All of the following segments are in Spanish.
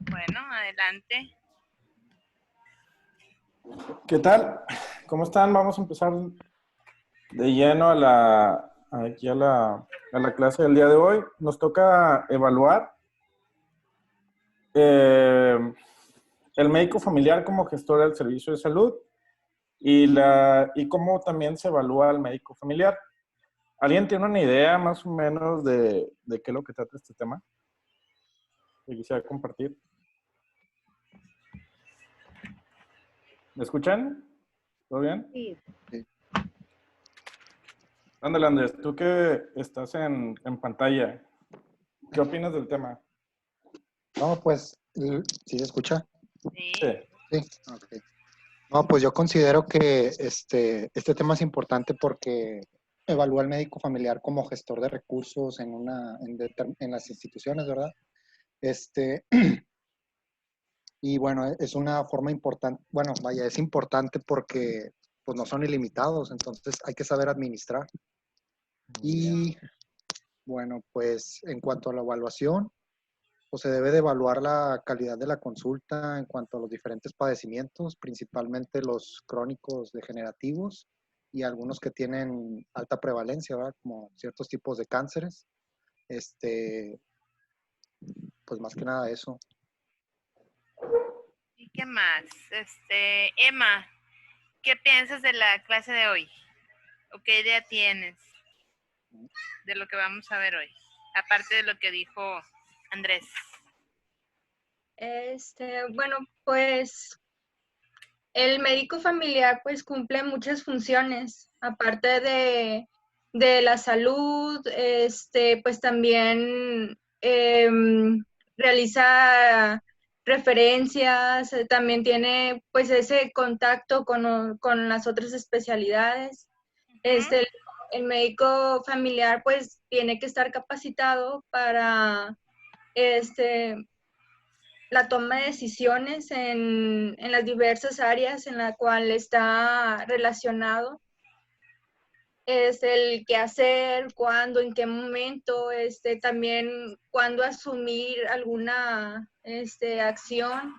Bueno, adelante. ¿Qué tal? ¿Cómo están? Vamos a empezar de lleno aquí a la clase del día de hoy. Nos toca evaluar eh, el médico familiar como gestor del servicio de salud y cómo también se evalúa al médico familiar. ¿Alguien tiene una idea más o menos de qué es lo que trata este tema que quisiera compartir? ¿Me escuchan? ¿Todo bien? Sí. Sí. Ándale, Andrés, tú que estás en pantalla, ¿qué opinas del tema? No, pues, ¿sí se escucha? Sí. Sí. Sí, ok. No, pues yo considero que este tema es importante porque evalúa al médico familiar como gestor de recursos en las instituciones, ¿verdad? Este, y bueno, es una forma importante, bueno, vaya, es importante porque pues no son ilimitados, entonces hay que saber administrar. Muy bien. Y bueno, pues en cuanto a la evaluación, pues se debe de evaluar la calidad de la consulta en cuanto a los diferentes padecimientos, principalmente los crónicos degenerativos y algunos que tienen alta prevalencia, ¿verdad? Como ciertos tipos de cánceres. Este, pues más que nada eso. ¿Y qué más? Emma, ¿qué piensas de la clase de hoy? ¿O qué idea tienes de lo que vamos a ver hoy? Aparte de lo que dijo Andrés. Bueno, pues el médico familiar pues cumple muchas funciones, aparte de la salud, pues también realiza referencias, también tiene pues ese contacto con las otras especialidades. ¿Mm? Este, el, el médico familiar pues tiene que estar capacitado para este, la toma de decisiones en las diversas áreas en la cual está relacionado. Es el qué hacer, cuándo, en qué momento, también cuándo asumir alguna acción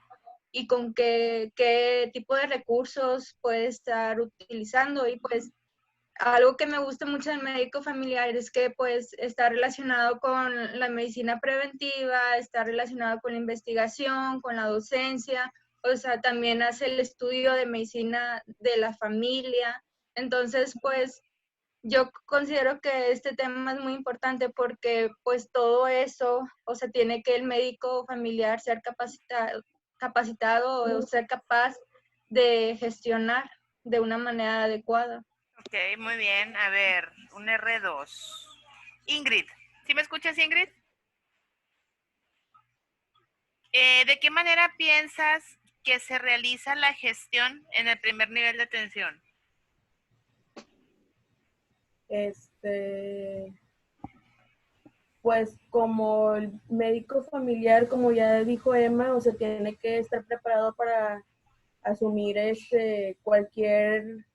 y con qué tipo de recursos puede estar utilizando. Y pues algo que me gusta mucho del médico familiar es que pues está relacionado con la medicina preventiva, está relacionado con la investigación, con la docencia, o sea, también hace el estudio de medicina de la familia. Entonces, pues yo considero que este tema es muy importante porque pues todo eso, o sea, tiene que el médico familiar ser capacitado o ser capaz de gestionar de una manera adecuada. Ok, muy bien. A ver, un R2. Ingrid, ¿sí me escuchas, Ingrid? ¿De qué manera piensas que se realiza la gestión en el primer nivel de atención? Pues como el médico familiar, como ya dijo Emma, o sea, tiene que estar preparado para asumir cualquier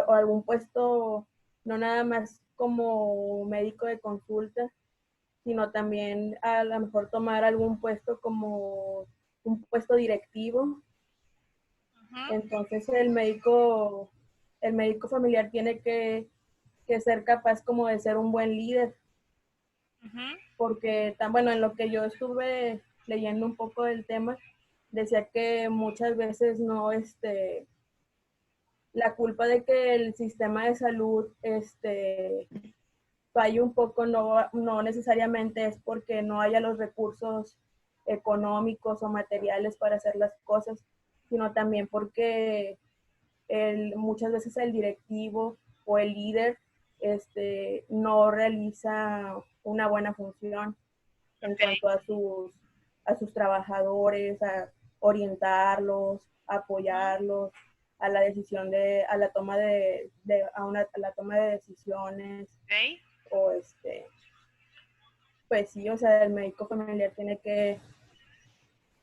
o algún puesto, no nada más como médico de consulta, sino también a lo mejor tomar algún puesto como un puesto directivo. Uh-huh. Entonces el médico familiar tiene que ser capaz como de ser un buen líder, Uh-huh. porque bueno, en lo que yo estuve leyendo un poco del tema, decía que muchas veces no, la culpa de que el sistema de salud falle un poco no necesariamente es porque no haya los recursos económicos o materiales para hacer las cosas, sino también porque muchas veces el directivo o el líder no realiza una buena función en Okay. cuanto a sus trabajadores, a orientarlos, Uh-huh. apoyarlos a la decisión a la toma a la toma de decisiones Okay. o pues sí, o sea, el médico familiar tiene que,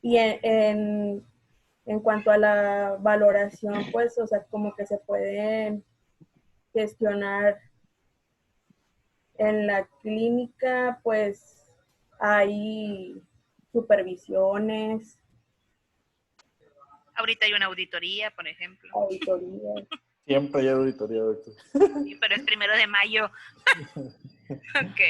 y en cuanto a la valoración, pues, o sea, como que se puede gestionar en la clínica, pues hay supervisiones, Ahorita hay una auditoría, por ejemplo. auditorías. Siempre hay auditoría, doctor. Sí, pero es 1 de mayo. Ok,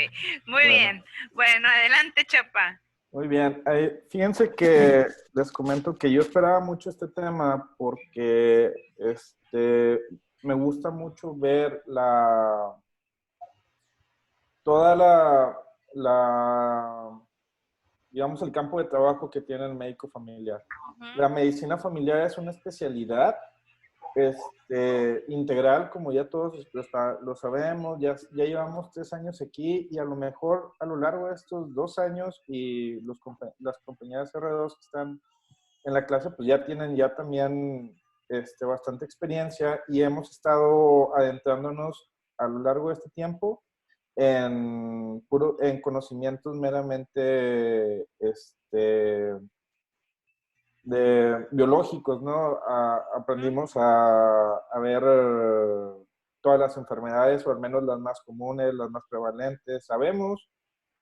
muy Bueno. bien. Bueno, adelante, Chapa. Muy bien. Fíjense que les comento que yo esperaba mucho este tema porque me gusta mucho ver toda digamos, el campo de trabajo que tiene el médico familiar. La medicina familiar es una especialidad integral, como ya todos lo sabemos, ya llevamos 3 años aquí y a lo mejor a lo largo de estos 2 años y las compañeras R2 que están en la clase, pues ya tienen ya también bastante experiencia y hemos estado adentrándonos a lo largo de este tiempo en conocimientos meramente biológicos, ¿no? Aprendimos a ver todas las enfermedades, o al menos las más comunes, las más prevalentes.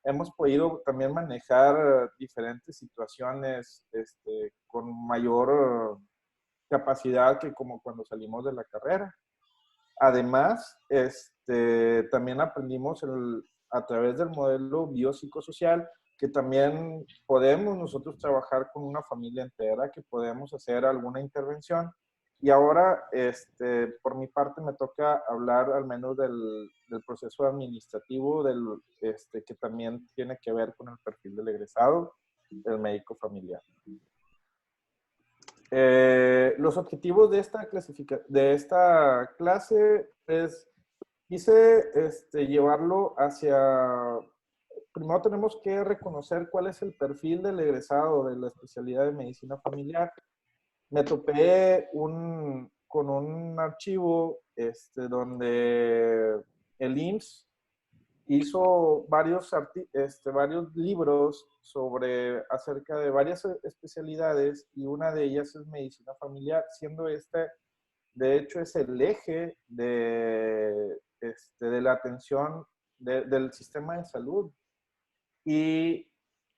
Hemos podido también manejar diferentes situaciones con mayor capacidad que como cuando salimos de la carrera. Además, también aprendimos a través del modelo biopsicosocial que también podemos nosotros trabajar con una familia entera, que podemos hacer alguna intervención. Y ahora, por mi parte, me toca hablar al menos del proceso administrativo, que también tiene que ver con el perfil del egresado, del médico familiar. Los objetivos de esta clase quise llevarlo hacia. Primero tenemos que reconocer cuál es el perfil del egresado de la especialidad de medicina familiar. Me topé con un archivo donde el IMSS hizo varios libros acerca de varias especialidades y una de ellas es medicina familiar, siendo de hecho, es el eje de la atención del sistema de salud. Y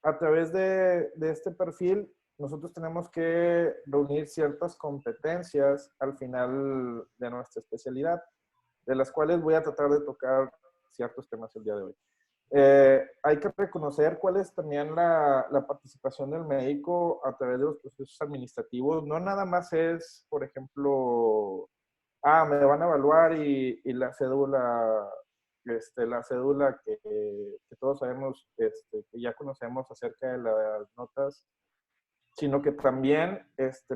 a través de este perfil, nosotros tenemos que reunir ciertas competencias al final de nuestra especialidad, de las cuales voy a tratar de tocar ciertos temas el día de hoy. Hay que reconocer cuál es también la participación del médico a través de los procesos administrativos. No nada más es, por ejemplo, me van a evaluar y la cédula, que todos sabemos, que ya conocemos acerca de las notas, sino que también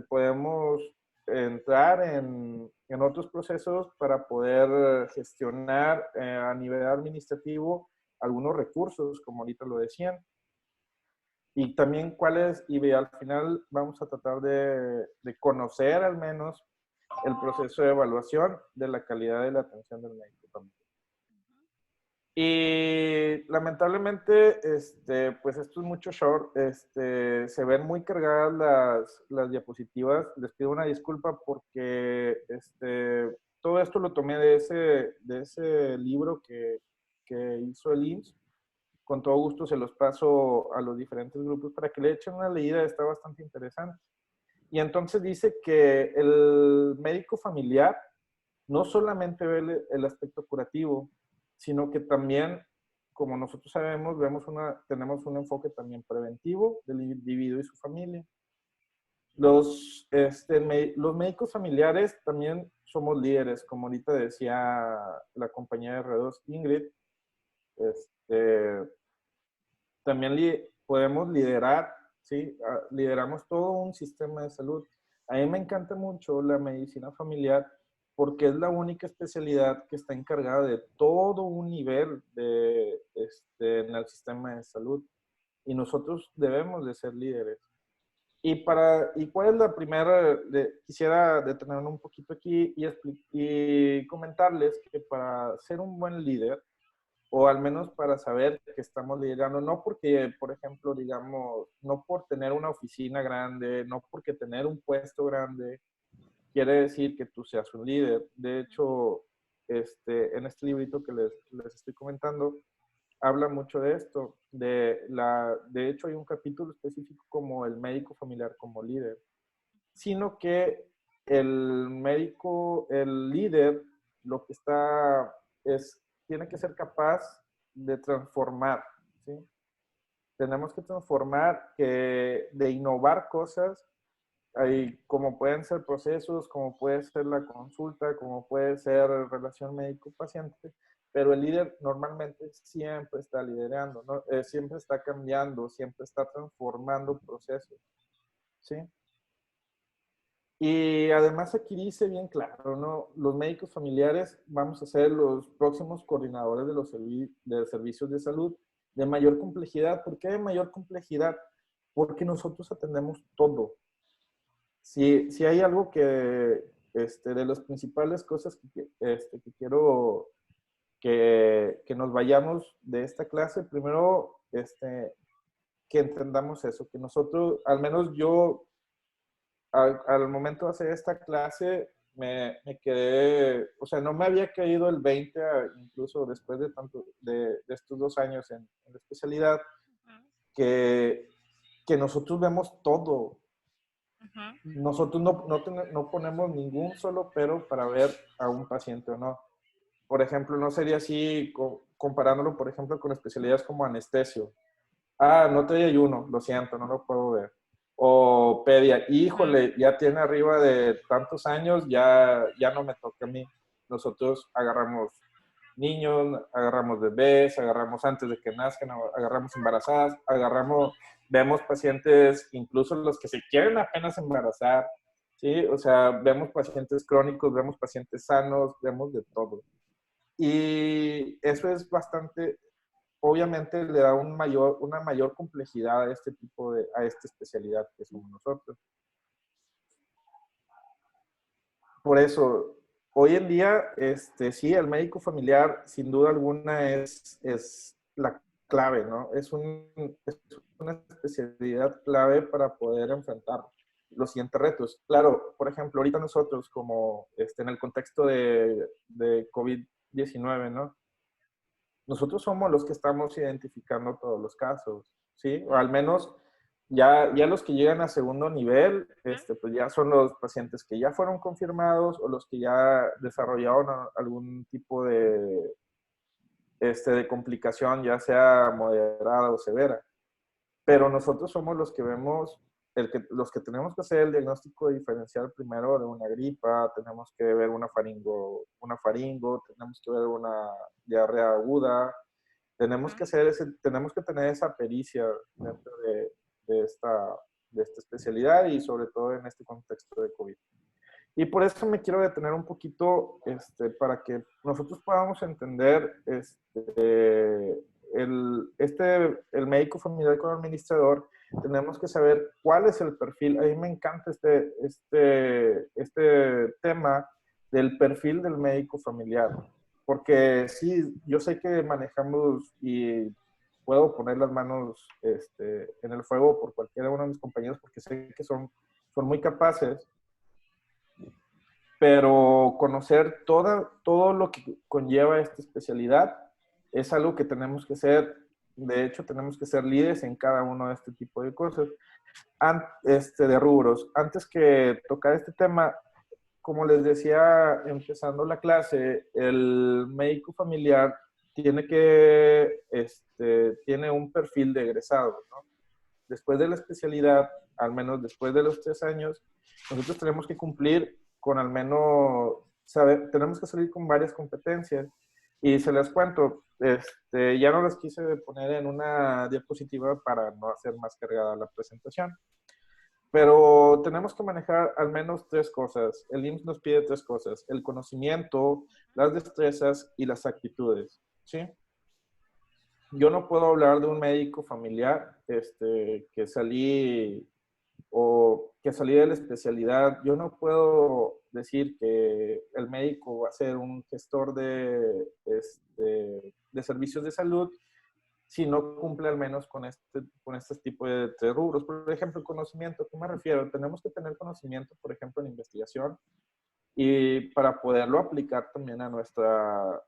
podemos entrar en otros procesos para poder gestionar a nivel administrativo algunos recursos, como ahorita lo decían. Y también y al final vamos a tratar de conocer al menos el proceso de evaluación de la calidad de la atención del médico familiar. Y lamentablemente, pues esto es mucho short, se ven muy cargadas las diapositivas. Les pido una disculpa porque todo esto lo tomé de ese libro que hizo el IMSS. Con todo gusto se los paso a los diferentes grupos para que le echen una leída, está bastante interesante. Y entonces dice que el médico familiar no solamente ve el aspecto curativo, sino que también, como nosotros sabemos, tenemos un enfoque también preventivo del individuo y su familia. Los médicos familiares también somos líderes, como ahorita decía la compañera de R2, Ingrid. También podemos liderar, ¿sí? Lideramos todo un sistema de salud. A mí me encanta mucho la medicina familiar porque es la única especialidad que está encargada de todo un nivel en el sistema de salud. Y nosotros debemos de ser líderes. ¿Y cuál es la primera? Quisiera detenerme un poquito aquí y comentarles que para ser un buen líder, o al menos para saber que estamos liderando, no porque, por ejemplo, digamos, no por tener una oficina grande, no porque tener un puesto grande, quiere decir que tú seas un líder. De hecho, en este librito que les estoy comentando, habla mucho de esto. De hecho, hay un capítulo específico como el médico familiar como líder, sino que el médico, el líder, lo que está es, tiene que ser capaz de transformar, ¿sí? Tenemos que transformar, de innovar cosas, como pueden ser procesos, como puede ser la consulta, como puede ser relación médico-paciente, pero el líder normalmente siempre está liderando, ¿no? Siempre está cambiando, siempre está transformando procesos, ¿sí? Y además aquí dice bien claro, ¿no? Los médicos familiares vamos a ser los próximos coordinadores de los de servicios de salud de mayor complejidad. ¿Por qué de mayor complejidad? Porque nosotros atendemos todo. Si hay algo de las principales cosas que quiero que nos vayamos de esta clase, primero, que entendamos eso, que nosotros, al menos yo, al momento de hacer esta clase, me quedé, o sea, no me había caído el 20, incluso después de estos 2 años en la especialidad, que, que nosotros vemos todo. Nosotros no ponemos ningún solo pero para ver a un paciente o no. Por ejemplo, no sería así comparándolo, por ejemplo, con especialidades como anestesio. Ah, no te ayuno, lo siento, no lo puedo ver. O pedia, híjole, ya tiene arriba de tantos años, ya no me toca a mí. Nosotros agarramos niños, agarramos bebés, agarramos antes de que nazcan, agarramos embarazadas, vemos pacientes, incluso los que se quieren apenas embarazar, ¿sí? O sea, vemos pacientes crónicos, vemos pacientes sanos, vemos de todo. Y eso es bastante, obviamente le da una mayor complejidad a a esta especialidad que somos nosotros. Por eso, hoy en día, sí, el médico familiar, sin duda alguna, es la clave, ¿no? Es una especialidad clave para poder enfrentar los siguientes retos. Claro, por ejemplo, ahorita nosotros, como en el contexto de COVID-19, ¿no? Nosotros somos los que estamos identificando todos los casos, ¿sí? O al menos ya los que llegan a segundo nivel, pues ya son los pacientes que ya fueron confirmados o los que ya desarrollaron algún tipo de complicación, ya sea moderada o severa. Pero nosotros somos los que vemos, los que tenemos que hacer el diagnóstico diferencial primero de una gripa, tenemos que ver una faringo, tenemos que ver una diarrea aguda, tenemos que tener esa pericia dentro de esta, de esta especialidad y sobre todo en este contexto de COVID. Y por eso me quiero detener un poquito para que nosotros podamos entender el médico familiar con el administrador. Tenemos que saber cuál es el perfil. A mí me encanta este tema del perfil del médico familiar. Porque sí, yo sé que manejamos y puedo poner las manos en el fuego por cualquiera de mis compañeros porque sé que son muy capaces, pero conocer todo lo que conlleva esta especialidad es algo que tenemos que ser, de hecho, tenemos que ser líderes en cada uno de este tipo de cosas, de rubros. Antes que tocar este tema, como les decía empezando la clase, el médico familiar tiene un perfil de egresado, ¿no? Después de la especialidad, al menos después de los 3 años, nosotros tenemos que cumplir con al menos, tenemos que salir con varias competencias. Y se las cuento, ya no las quise poner en una diapositiva para no hacer más cargada la presentación. Pero tenemos que manejar al menos 3 cosas. El IMSS nos pide 3 cosas: el conocimiento, las destrezas y las actitudes, ¿sí? Yo no puedo hablar de un médico familiar que salí de la especialidad. Yo no puedo decir que el médico va a ser un gestor de servicios de salud si no cumple al menos con este tipo de 3 rubros. Por ejemplo, conocimiento, ¿a qué me refiero? Tenemos que tener conocimiento, por ejemplo, en investigación. y para poderlo aplicar también a nuestra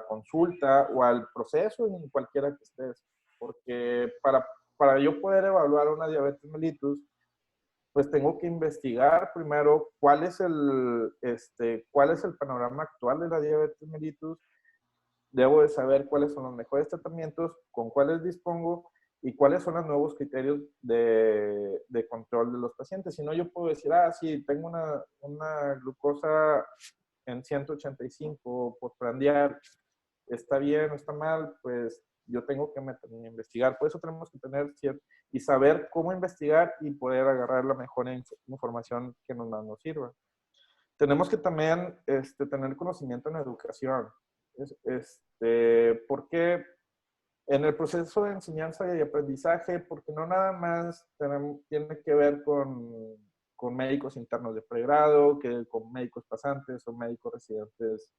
consulta o al proceso en cualquiera que estés. Porque para yo poder evaluar una diabetes mellitus, pues tengo que investigar primero cuál es el panorama actual de la diabetes mellitus. Debo de saber cuáles son los mejores tratamientos, con cuáles dispongo y cuáles son los nuevos criterios de control de los pacientes. Si no, yo puedo decir, sí, tengo una glucosa en 185 postprandial, está bien o está mal, pues yo tengo que meterme a investigar. Por eso tenemos que tener y saber cómo investigar y poder agarrar la mejor información que nos sirva. Tenemos que también tener conocimiento en educación. Porque en el proceso de enseñanza y aprendizaje, porque no nada más tiene que ver con médicos internos de pregrado, que con médicos pasantes o médicos residentes,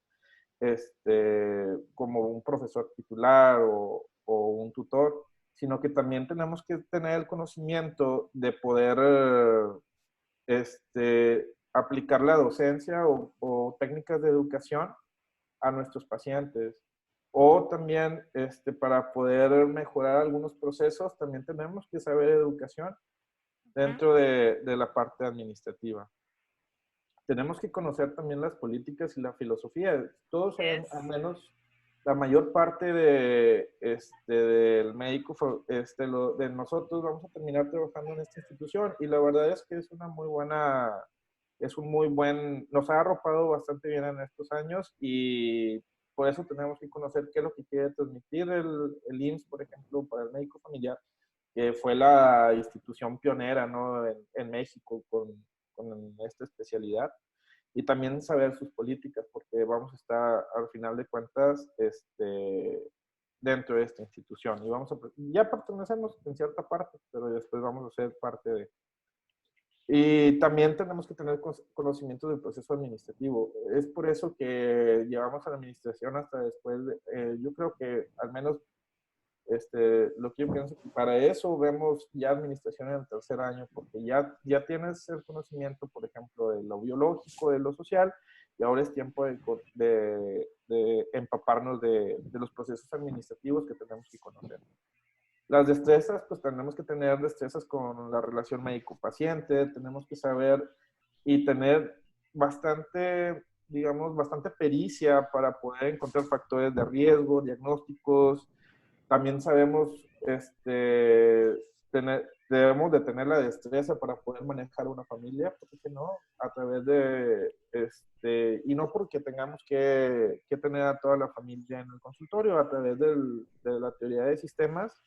como un profesor titular o un tutor, sino que también tenemos que tener el conocimiento de poder aplicar la docencia o técnicas de educación a nuestros pacientes. O también para poder mejorar algunos procesos, también tenemos que saber educación dentro de la parte administrativa. Tenemos que conocer también las políticas y la filosofía. Todos, al menos la mayor parte del médico, de nosotros vamos a terminar trabajando en esta institución y la verdad es que es una muy buena, nos ha arropado bastante bien en estos años y por eso tenemos que conocer qué es lo que quiere transmitir el IMSS, por ejemplo, para el médico familiar, que fue la institución pionera, ¿no? en México con esta especialidad. Y también saber sus políticas, porque vamos a estar, al final de cuentas, dentro de esta institución. Y ya pertenecemos en cierta parte, pero después vamos a ser parte de... Y también tenemos que tener conocimiento del proceso administrativo. Es por eso que llevamos a la administración hasta después, yo creo que al menos lo que yo pienso que para eso vemos ya administración en el tercer año, porque ya tienes el conocimiento, por ejemplo, de lo biológico, de lo social, y ahora es tiempo de empaparnos de los procesos administrativos que tenemos que conocer. Las destrezas, pues tenemos que tener destrezas con la relación médico-paciente, tenemos que saber y tener bastante pericia para poder encontrar factores de riesgo, diagnósticos. También sabemos, debemos de tener la destreza para poder manejar una familia, porque no, a través y no porque tengamos que tener a toda la familia en el consultorio, a través de la teoría de sistemas,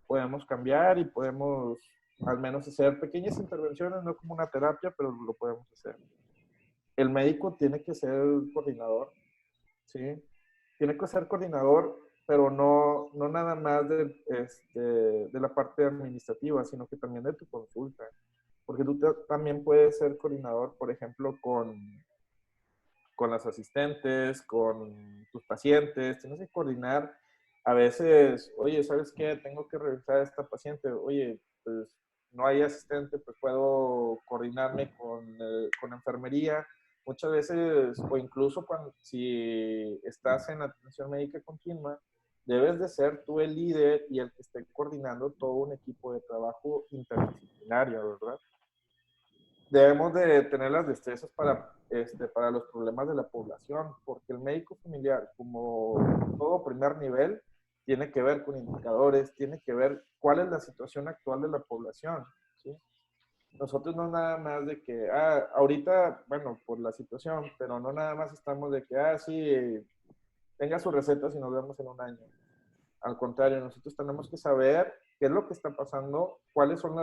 podemos cambiar y podemos al menos hacer pequeñas intervenciones, no como una terapia, pero lo podemos hacer. El médico tiene que ser coordinador, ¿sí? Tiene que ser coordinador, pero no nada más de la parte administrativa, sino que también de tu consulta. Porque tú también puedes ser coordinador, por ejemplo, con las asistentes, con tus pacientes. Tienes que coordinar. A veces, oye, ¿sabes qué? Tengo que revisar a esta paciente. Oye, pues no hay asistente, pues puedo coordinarme con enfermería. Muchas veces, o incluso si estás en atención médica continua, debes de ser tú el líder y el que esté coordinando todo un equipo de trabajo interdisciplinario, ¿verdad? Debemos de tener las destrezas para los problemas de la población, porque el médico familiar, como todo primer nivel, tiene que ver con indicadores, tiene que ver cuál es la situación actual de la población, ¿sí? Nosotros no nada más de que, ahorita, bueno, por la situación, pero no nada más estamos de que, sí, tenga sus recetas y nos vemos en un año. Al contrario, nosotros tenemos que saber qué es lo que está pasando, cuáles son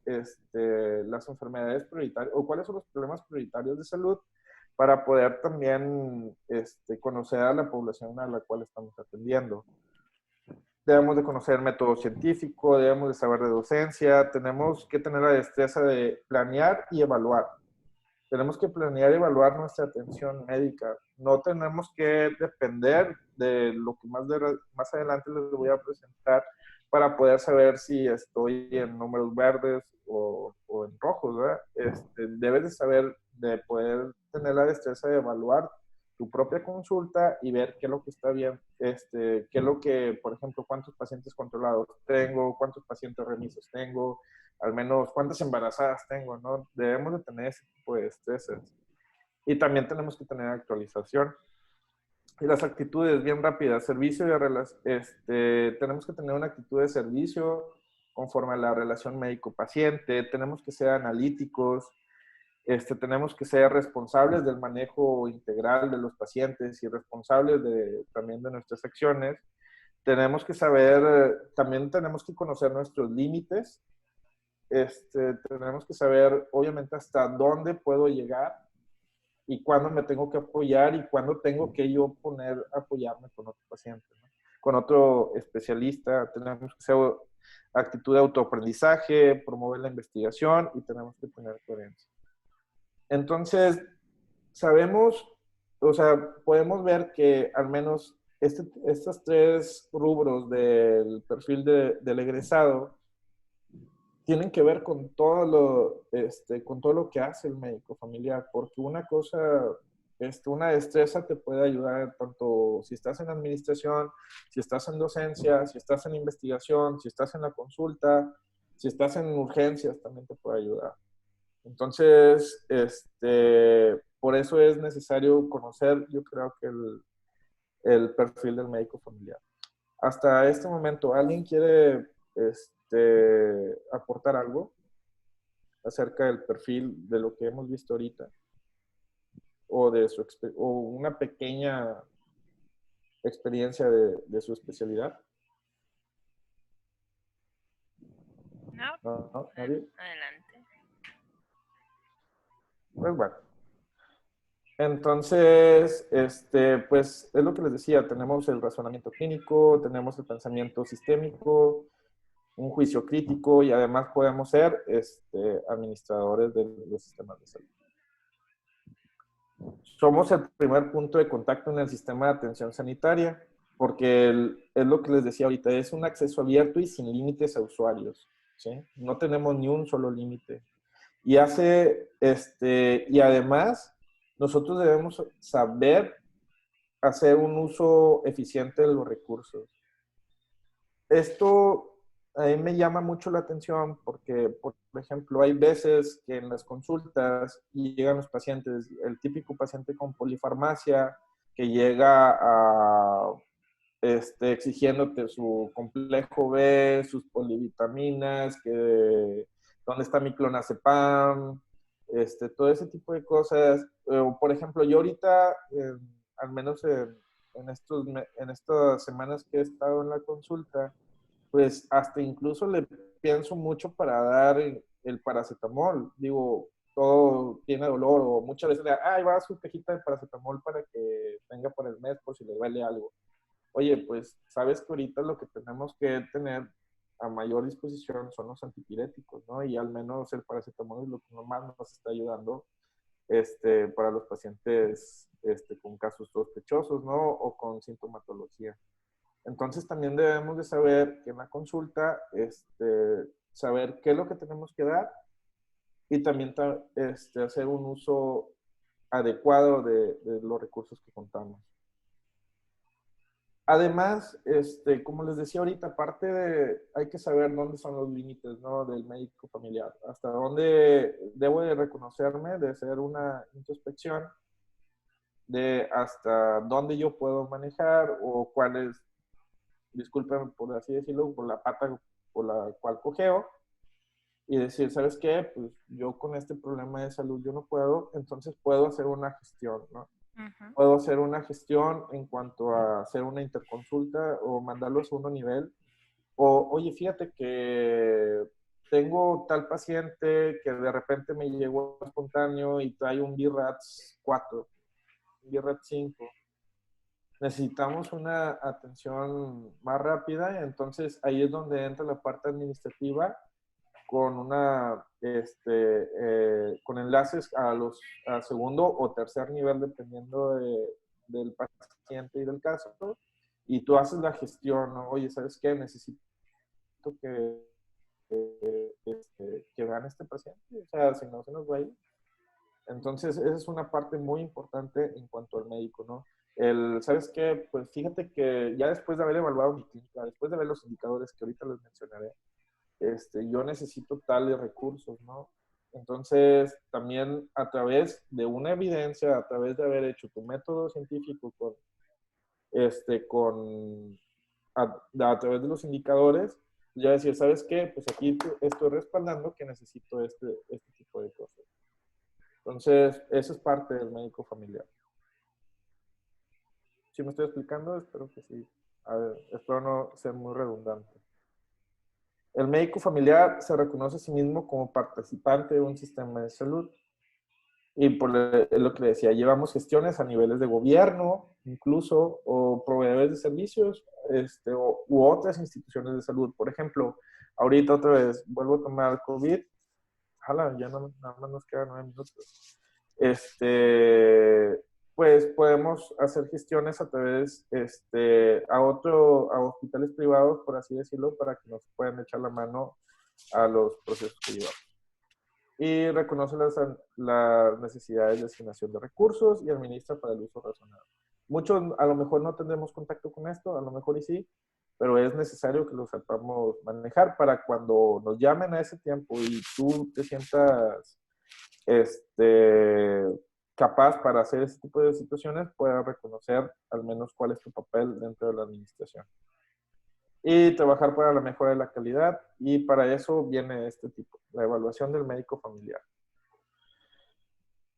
las enfermedades prioritarias o cuáles son los problemas prioritarios de salud para poder también conocer a la población a la cual estamos atendiendo. Debemos de conocer el método científico, debemos de saber de docencia, tenemos que tener la destreza de planear y evaluar. Tenemos que planear y evaluar nuestra atención médica. No tenemos que depender de lo que más adelante les voy a presentar, para poder saber si estoy en números verdes o en rojos, ¿verdad? Debes de saber, de poder tener la destreza de evaluar tu propia consulta y ver qué es lo que está bien, qué es lo que, por ejemplo, cuántos pacientes controlados tengo, cuántos pacientes remisos tengo, al menos cuántas embarazadas tengo, ¿no? Debemos de tener ese tipo de estresas. Y también tenemos que tener actualización. Y las actitudes bien rápidas, servicio de tenemos que tener una actitud de servicio conforme a la relación médico-paciente, tenemos que ser analíticos, tenemos que ser responsables del manejo integral de los pacientes y responsables también de nuestras acciones. Tenemos que saber, también tenemos que conocer nuestros límites, tenemos que saber obviamente hasta dónde puedo llegar y cuándo me tengo que apoyar y cuándo tengo que yo apoyarme con otro paciente, ¿no? Con otro especialista. Tenemos que ser actitud de autoaprendizaje, promover la investigación y tenemos que tener coherencia. Entonces, sabemos, o sea, podemos ver que al menos estos 3 rubros del perfil del egresado tienen que ver con con todo lo que hace el médico familiar, porque una cosa, una destreza te puede ayudar tanto si estás en administración, si estás en docencia, si estás en investigación, si estás en la consulta, si estás en urgencias, también te puede ayudar. Entonces, por eso es necesario conocer, yo creo que el perfil del médico familiar. Hasta este momento, ¿alguien quiere aportar algo acerca del perfil de lo que hemos visto ahorita? O una pequeña experiencia de su especialidad. No, ¿Nadie? adelante. Pues bueno. Entonces, pues es lo que les decía, tenemos el razonamiento clínico, tenemos el pensamiento sistémico, un juicio crítico y además podemos ser administradores de los sistemas de salud. Somos el primer punto de contacto en el sistema de atención sanitaria, porque es lo que les decía ahorita, es un acceso abierto y sin límites a usuarios, ¿sí? No tenemos ni un solo límite. Y y además, nosotros debemos saber hacer un uso eficiente de los recursos. Esto a mí me llama mucho la atención porque, por ejemplo, hay veces que en las consultas llegan los pacientes, el típico paciente con polifarmacia que llega exigiéndote su complejo B, sus polivitaminas, dónde está mi clonazepam, todo ese tipo de cosas. Por ejemplo, yo ahorita, al menos en estas semanas que he estado en la consulta, pues hasta incluso le pienso mucho para dar el paracetamol. Digo, todo tiene dolor o muchas veces ahí va su cajita de paracetamol para que venga por el mes por si le duele algo. Oye, pues sabes que ahorita lo que tenemos que tener a mayor disposición son los antipiréticos, ¿no? Y al menos el paracetamol es lo que más nos está ayudando para los pacientes con casos sospechosos, ¿no? O con sintomatología. Entonces también debemos de saber que en la consulta, saber qué es lo que tenemos que dar y también hacer un uso adecuado de los recursos que contamos. Además, como les decía ahorita, hay que saber dónde son los límites, ¿no? Del médico familiar. Hasta dónde debo de reconocerme, de hacer una introspección, de hasta dónde yo puedo manejar o cuál es, discúlpenme por así decirlo, por la pata por la cual cojeo y decir, ¿sabes qué? Pues yo con este problema de salud yo no puedo, entonces puedo hacer una gestión, ¿no? Puedo hacer una gestión en cuanto a hacer una interconsulta o mandarlos a uno nivel. O, oye, fíjate que tengo tal paciente que de repente me llegó espontáneo y trae un BRATS 4, un BRATS 5. Necesitamos una atención más rápida, entonces ahí es donde entra la parte administrativa con con enlaces a segundo o tercer nivel dependiendo del paciente y del caso, y tú haces la gestión, ¿no? Oye, ¿sabes qué? Necesito necesito que vean este paciente, o sea, si no se nos va a ir. Entonces, esa es una parte muy importante en cuanto al médico, ¿no? ¿Sabes qué? Pues fíjate que ya después de haber evaluado mi clínica, después de ver los indicadores que ahorita les mencionaré, yo necesito tales recursos, ¿no? Entonces, también a través de una evidencia, a través de haber hecho tu método científico a través de los indicadores, ya decir, ¿sabes qué? Pues aquí estoy respaldando que necesito este tipo de cosas. Entonces, eso es parte del médico familiar. ¿Sí me estoy explicando? Espero que sí. A ver, espero no ser muy redundante. El médico familiar se reconoce a sí mismo como participante de un sistema de salud. Y por lo que le decía, llevamos gestiones a niveles de gobierno, incluso, o proveedores de servicios, u otras instituciones de salud. Por ejemplo, ahorita otra vez, vuelvo a tomar COVID. Ojalá, ya no, nada más nos quedan 9 minutos. Pues podemos hacer gestiones a través, a hospitales privados, por así decirlo, para que nos puedan echar la mano a los procesos que llevamos. Y reconoce las necesidades de asignación de recursos y administra para el uso razonable. Muchos a lo mejor no tendremos contacto con esto, a lo mejor y sí, pero es necesario que lo sepamos manejar para cuando nos llamen a ese tiempo y tú te sientas capaz para hacer ese tipo de situaciones, puedas reconocer al menos cuál es tu papel dentro de la administración. Y trabajar para la mejora de la calidad, y para eso viene este tipo, la evaluación del médico familiar.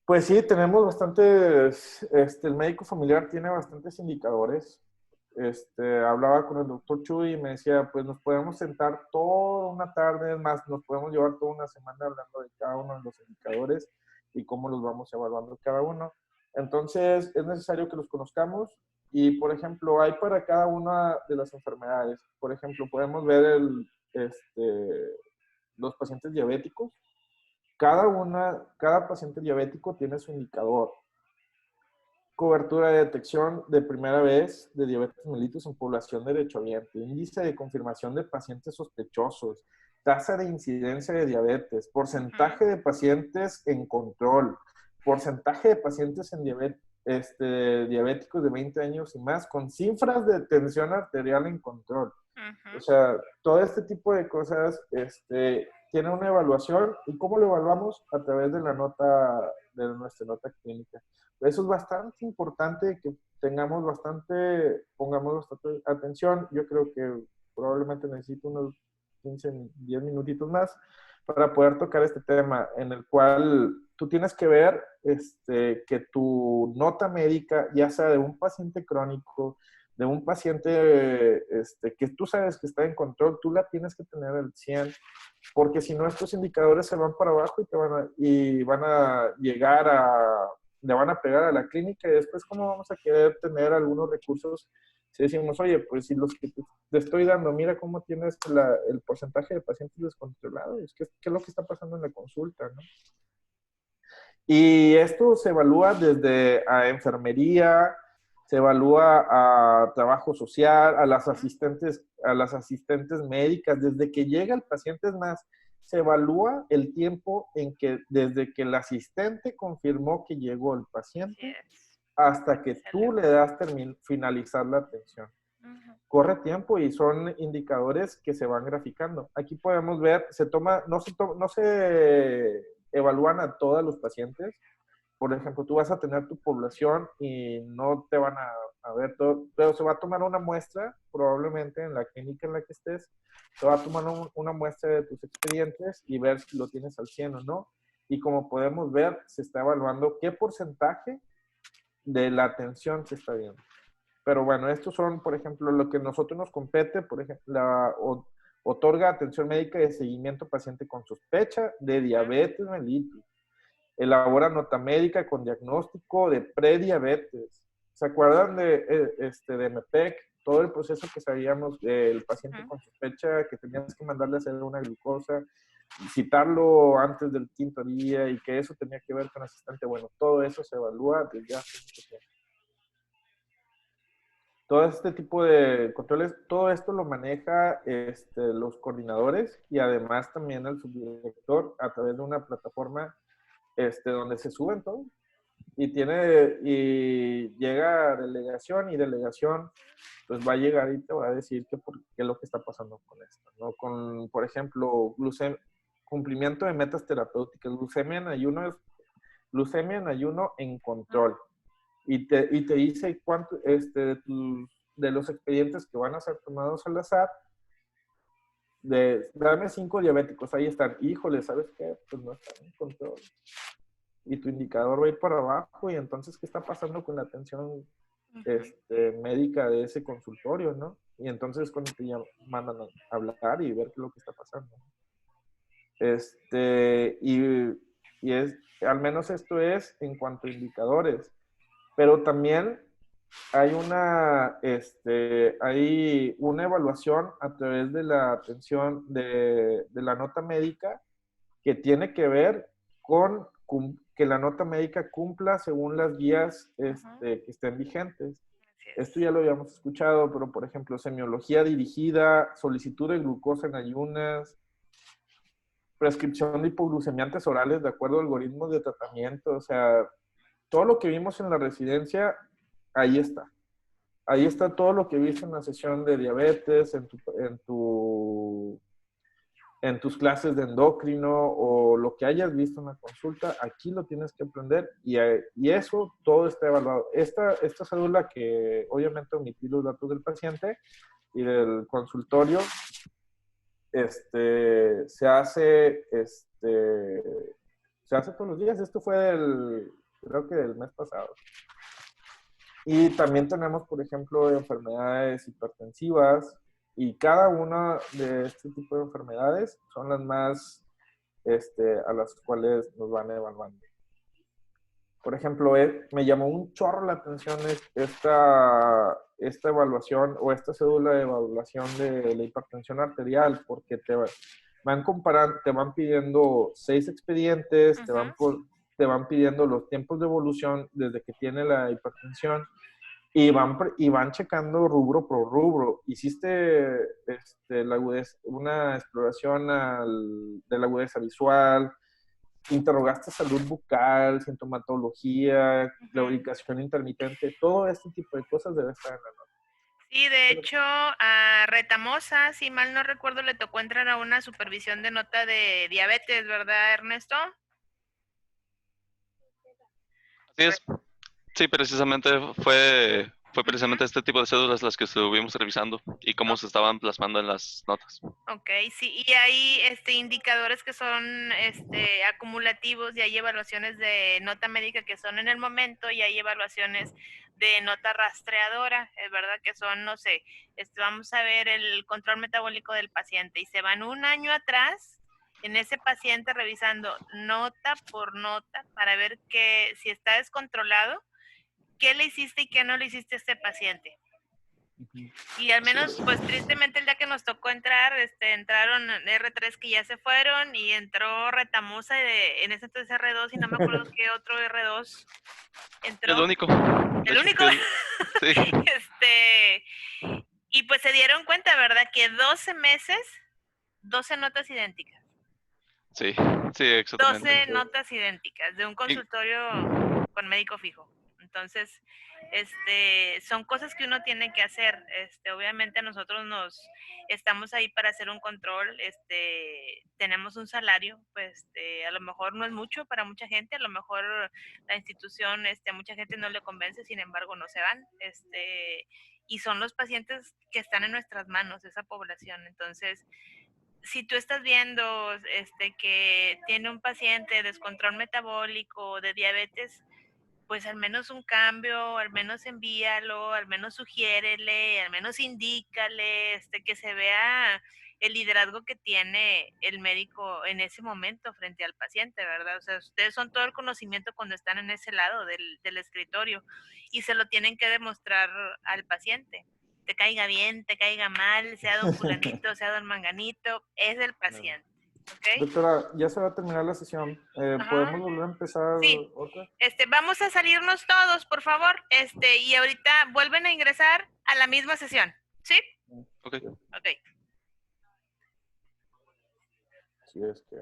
Pues sí, tenemos bastantes, el médico familiar tiene bastantes indicadores. Hablaba con el doctor Chuy y me decía, pues nos podemos sentar toda una tarde, más nos podemos llevar toda una semana hablando de cada uno de los indicadores y cómo los vamos evaluando cada uno. Entonces, es necesario que los conozcamos y, por ejemplo, hay para cada una de las enfermedades. Por ejemplo, podemos ver los pacientes diabéticos. Cada paciente diabético tiene su indicador. Cobertura de detección de primera vez de diabetes mellitus en población derechohabiente, índice de confirmación de pacientes sospechosos, tasa de incidencia de diabetes, porcentaje de pacientes en control, porcentaje de pacientes en diabéticos de 20 años y más, con cifras de tensión arterial en control. O sea, todo este tipo de cosas tiene una evaluación. ¿Y cómo lo evaluamos? A través de nuestra nota clínica. Eso es bastante importante que pongamos bastante atención. Yo creo que probablemente necesito unos 15, 10 minutitos más para poder tocar este tema, en el cual tú tienes que ver que tu nota médica, ya sea de un paciente crónico, de un paciente que tú sabes que está en control, tú la tienes que tener al 100, porque si no estos indicadores se van para abajo y van a llegar le van a pegar a la clínica, y después cómo vamos a querer tener algunos recursos si decimos, oye, pues si los que te estoy dando, mira cómo tienes el porcentaje de pacientes descontrolados, ¿qué es lo que está pasando en la consulta, ¿no? Y esto se evalúa desde a enfermería, se evalúa a trabajo social, a las asistentes médicas, desde que llega el paciente. Es más, se evalúa el tiempo desde que el asistente confirmó que llegó el paciente hasta que tú le das finalizar la atención. Corre tiempo y son indicadores que se van graficando. Aquí podemos ver, no se evalúan a todos los pacientes. Por ejemplo, tú vas a tener tu población y no te van a ver todo, pero se va a tomar una muestra, probablemente en la clínica en la que estés, se va a tomar una muestra de tus expedientes y ver si lo tienes al 100 o no. Y como podemos ver, se está evaluando qué porcentaje de la atención se está viendo. Pero bueno, estos son, por ejemplo, lo que a nosotros nos compete. Por ejemplo, otorga atención médica de seguimiento a paciente con sospecha de diabetes mellitus. Elabora nota médica con diagnóstico de prediabetes. ¿Se acuerdan de MEPEC? Todo el proceso que sabíamos del paciente con sospecha, que tenías que mandarle a hacer una glucosa, citarlo antes del 5º día y que eso tenía que ver con asistente. Bueno, todo eso se evalúa desde hace mucho tiempo. todo este tipo de controles, todo esto lo maneja los coordinadores y además también el subdirector a través de una plataforma donde se suben todo. Y llega delegación y delegación pues va a llegar y te va a decir qué es lo que está pasando con esto, ¿no? Con, por ejemplo, cumplimiento de metas terapéuticas, glucemia en ayuno en control. Y te dice cuánto, de los expedientes que van a ser tomados al azar, dame 5 diabéticos, ahí están. Híjole, ¿sabes qué? Pues no están en control. Y tu indicador va a ir para abajo, y entonces, ¿qué está pasando con la atención médica de ese consultorio, no? Y entonces cuando te mandan a hablar y ver qué es lo que está pasando. Al menos esto es en cuanto a indicadores. Pero también hay hay una evaluación a través de la atención de la nota médica que tiene que ver con que la nota médica cumpla según las guías que estén vigentes. Esto ya lo habíamos escuchado, pero por ejemplo, semiología dirigida, solicitud de glucosa en ayunas, prescripción de hipoglucemiantes orales de acuerdo a algoritmos de tratamiento, o sea, todo lo que vimos en la residencia, ahí está. Ahí está todo lo que viste en la sesión de diabetes, en tus clases de endocrino o lo que hayas visto en la consulta, aquí lo tienes que aprender y eso todo está evaluado. Esta cédula, que obviamente omití los datos del paciente y del consultorio, se hace todos los días. Esto fue creo que del mes pasado. Y también tenemos, por ejemplo, enfermedades hipertensivas, y cada una de este tipo de enfermedades son las más a las cuales nos van evaluando. Por ejemplo, me llamó un chorro la atención esta evaluación o esta cédula de evaluación de la hipertensión arterial, porque te van pidiendo 6 expedientes, te van pidiendo los tiempos de evolución desde que tiene la hipertensión, y van checando rubro por rubro. Hiciste la agudeza, una exploración de la agudeza visual, interrogaste salud bucal, sintomatología, claudicación intermitente, todo este tipo de cosas debe estar en la nota. Sí, de hecho, a Retamosa, si mal no recuerdo, le tocó entrar a una supervisión de nota de diabetes, ¿verdad, Ernesto? Así es. Sí, precisamente fue precisamente este tipo de cédulas las que estuvimos revisando y cómo se estaban plasmando en las notas. Ok, sí, y hay indicadores que son acumulativos, y hay evaluaciones de nota médica que son en el momento, y hay evaluaciones de nota rastreadora, es verdad, que son, no sé, vamos a ver el control metabólico del paciente y se van un año atrás en ese paciente revisando nota por nota para ver si está descontrolado, qué le hiciste y qué no le hiciste a este paciente. Y al menos, pues tristemente el día que nos tocó entrar, entraron R3 que ya se fueron, y entró Retamosa en ese entonces R2, y no me acuerdo qué otro R2 entró. El único. ¿El único? Sí. Y pues se dieron cuenta, ¿verdad? Que 12 meses, 12 notas idénticas. Sí, exactamente. 12 notas idénticas de un consultorio con médico fijo. Entonces, son cosas que uno tiene que hacer. Obviamente nosotros estamos ahí para hacer un control, tenemos un salario, pues a lo mejor no es mucho para mucha gente, a lo mejor la institución, a mucha gente no le convence, sin embargo no se van, y son los pacientes que están en nuestras manos, esa población. Entonces, si tú estás viendo que tiene un paciente descontrol metabólico, de diabetes, pues al menos un cambio, al menos envíalo, al menos sugiérele, al menos indícale, que se vea el liderazgo que tiene el médico en ese momento frente al paciente, ¿verdad? O sea, ustedes son todo el conocimiento cuando están en ese lado del escritorio, y se lo tienen que demostrar al paciente. Te caiga bien, te caiga mal, sea don fulanito, sea don manganito, es el paciente. ¿Okay? Doctora, ya se va a terminar la sesión. ¿Podemos volver a empezar otra? Vamos a salirnos todos, por favor. Y ahorita vuelven a ingresar a la misma sesión, ¿sí? Ok. Ok. Sí, es que